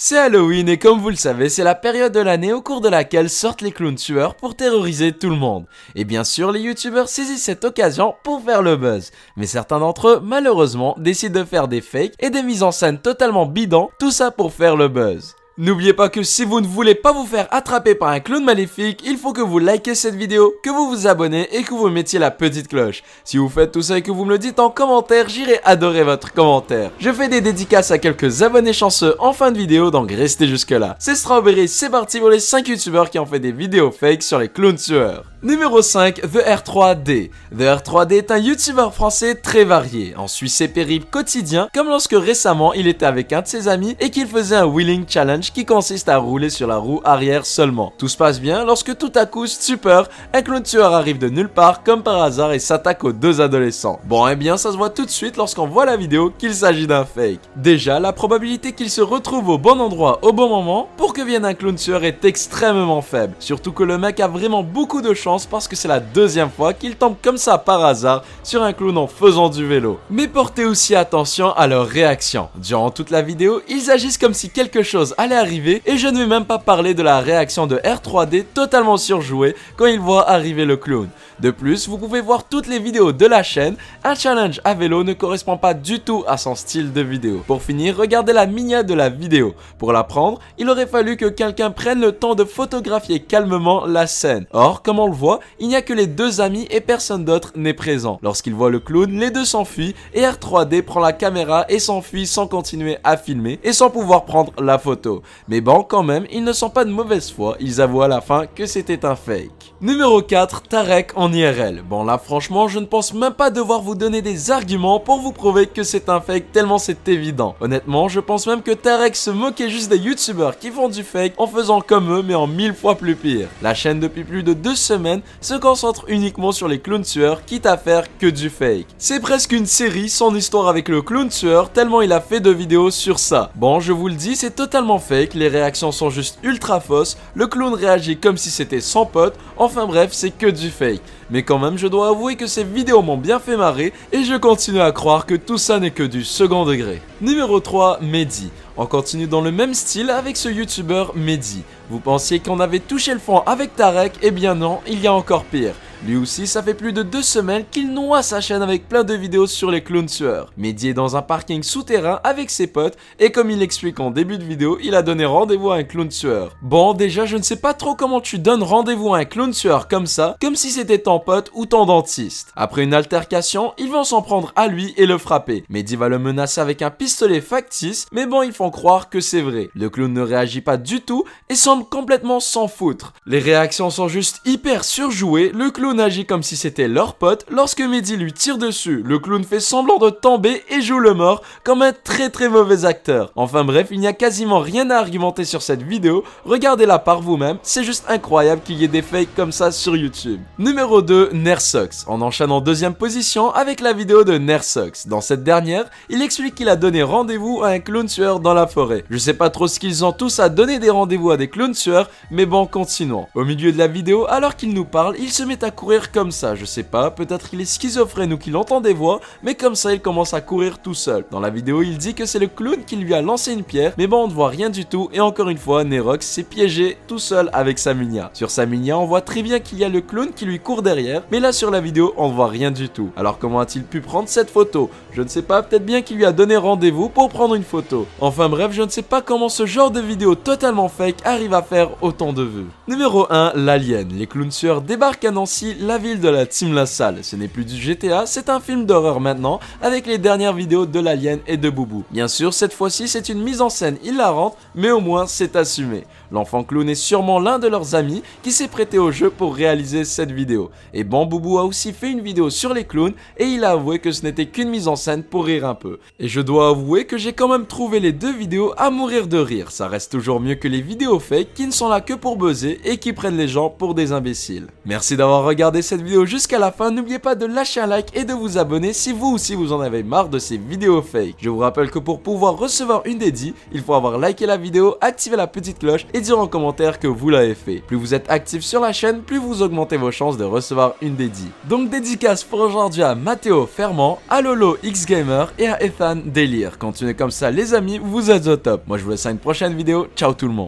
C'est Halloween et comme vous le savez, c'est la période de l'année au cours de laquelle sortent les clowns tueurs pour terroriser tout le monde. Et bien sûr, les youtubeurs saisissent cette occasion pour faire le buzz. Mais certains d'entre eux, malheureusement, décident de faire des fakes et des mises en scène totalement bidons, tout ça pour faire le buzz. N'oubliez pas que si vous ne voulez pas vous faire attraper par un clown maléfique, il faut que vous likez cette vidéo, que vous vous abonnez et que vous mettiez la petite cloche. Si vous faites tout ça et que vous me le dites en commentaire, j'irai adorer votre commentaire. Je fais des dédicaces à quelques abonnés chanceux en fin de vidéo, donc restez jusque là. C'est Strawberry, c'est parti pour les 5 youtubeurs qui ont fait des vidéos fake sur les clowns tueurs. Numéro 5, The R3D. The R3D est un youtubeur français très varié. On suit ses périples quotidiens, comme lorsque récemment il était avec un de ses amis et qu'il faisait un wheeling challenge qui consiste à rouler sur la roue arrière seulement. Tout se passe bien lorsque tout à coup, stupeur, un clown tueur arrive de nulle part comme par hasard et s'attaque aux deux adolescents. Bon eh bien ça se voit tout de suite lorsqu'on voit la vidéo qu'il s'agit d'un fake. Déjà, la probabilité qu'il se retrouve au bon endroit au bon moment pour que vienne un clown tueur est extrêmement faible. Surtout que le mec a vraiment beaucoup de chance parce que c'est la deuxième fois qu'il tombe comme ça par hasard sur un clown en faisant du vélo. Mais portez aussi attention à leurs réactions. Durant toute la vidéo, ils agissent comme si quelque chose allait arriver et je ne vais même pas parler de la réaction de R3D totalement surjouée quand il voit arriver le clown. De plus, vous pouvez voir toutes les vidéos de la chaîne, un challenge à vélo ne correspond pas du tout à son style de vidéo. Pour finir, regardez la miniature de la vidéo. Pour la prendre, il aurait fallu que quelqu'un prenne le temps de photographier calmement la scène. Or, comme on le voit, il n'y a que les deux amis et personne d'autre n'est présent. Lorsqu'ils voient le clown, les deux s'enfuient et R3D prend la caméra et s'enfuit sans continuer à filmer et sans pouvoir prendre la photo. Mais bon, quand même, ils ne sont pas de mauvaise foi, ils avouent à la fin que c'était un fake. Numéro 4, Tarek en IRL. Bon là franchement je ne pense même pas devoir vous donner des arguments pour vous prouver que c'est un fake tellement c'est évident. Honnêtement je pense même que Tarek se moquait juste des youtubeurs qui font du fake en faisant comme eux mais en 1000 fois plus pire. La chaîne depuis plus de 2 semaines se concentre uniquement sur les clowns tueurs quitte à faire que du fake. C'est presque une série son histoire avec le clown tueur tellement il a fait de vidéos sur ça. Bon je vous le dis c'est totalement fake, les réactions sont juste ultra fausses, le clown réagit comme si c'était son pote, enfin bref c'est que du fake. Mais quand même je dois avouer que ces vidéos m'ont bien fait marrer et je continue à croire que tout ça n'est que du second degré. Numéro 3, Mehdi. On continue dans le même style avec ce youtubeur Mehdi. Vous pensiez qu'on avait touché le fond avec Tarek, eh bien non, il y a encore pire. Lui aussi, ça fait plus de 2 semaines qu'il noie sa chaîne avec plein de vidéos sur les clowns tueurs. Mehdi est dans un parking souterrain avec ses potes et comme il explique en début de vidéo, il a donné rendez-vous à un clown tueur. Bon, déjà, je ne sais pas trop comment tu donnes rendez-vous à un clown tueur comme ça, comme si c'était ton pote ou ton dentiste. Après une altercation, ils vont s'en prendre à lui et le frapper. Mehdi va le menacer avec un pistolet factice, mais bon, ils font croire que c'est vrai. Le clown ne réagit pas du tout et semble complètement s'en foutre. Les réactions sont juste hyper surjouées, le clown agit comme si c'était leur pote, lorsque Mehdi lui tire dessus, le clown fait semblant de tomber et joue le mort comme un très mauvais acteur. Enfin bref, il n'y a quasiment rien à argumenter sur cette vidéo, regardez-la par vous-même, c'est juste incroyable qu'il y ait des fakes comme ça sur YouTube. Numéro 2, Nersox. On enchaîne en deuxième position avec la vidéo de Nersox. Dans cette dernière, il explique qu'il a donné rendez-vous à un clown tueur dans la forêt. Je sais pas trop ce qu'ils ont tous à donner des rendez-vous à des clowns tueurs, mais bon, continuons. Au milieu de la vidéo, alors qu'il nous parle, il se met à courir comme ça, je sais pas, peut-être qu'il est schizophrène ou qu'il entend des voix, mais comme ça il commence à courir tout seul. Dans la vidéo il dit que c'est le clown qui lui a lancé une pierre, mais bon on ne voit rien du tout et encore une fois Nerox s'est piégé tout seul avec sa Minia. Sur sa Minia on voit très bien qu'il y a le clown qui lui court derrière, mais là sur la vidéo on ne voit rien du tout. Alors comment a-t-il pu prendre cette photo? Je ne sais pas, peut-être bien qu'il lui a donné rendez-vous pour prendre une photo. Enfin bref, je ne sais pas comment ce genre de vidéo totalement fake arrive à faire autant de vues. Numéro 1, l'Alien. Les clowns tueurs débarquent à Nancy, la ville de la Team LaSalle. Ce n'est plus du GTA, c'est un film d'horreur maintenant, avec les dernières vidéos de l'Alien et de Boubou. Bien sûr, cette fois-ci, c'est une mise en scène hilarante, mais au moins, c'est assumé. L'enfant clown est sûrement l'un de leurs amis qui s'est prêté au jeu pour réaliser cette vidéo. Et bon, Boubou a aussi fait une vidéo sur les clowns et il a avoué que ce n'était qu'une mise en scène pour rire un peu. Et je dois avouer que j'ai quand même trouvé les deux vidéos à mourir de rire. Ça reste toujours mieux que les vidéos fake qui ne sont là que pour buzzer et qui prennent les gens pour des imbéciles. Merci d'avoir regardé regardé cette vidéo jusqu'à la fin, n'oubliez pas de lâcher un like et de vous abonner si vous aussi vous en avez marre de ces vidéos fake. Je vous rappelle que pour pouvoir recevoir une dédie, il faut avoir liké la vidéo, activé la petite cloche et dire en commentaire que vous l'avez fait. Plus vous êtes actif sur la chaîne, plus vous augmentez vos chances de recevoir une dédie. Donc dédicace pour aujourd'hui à Mathéo Fermant, à Lolo X Gamer et à Ethan Délire. Continuez comme ça les amis, vous êtes au top. Moi je vous laisse à une prochaine vidéo, ciao tout le monde.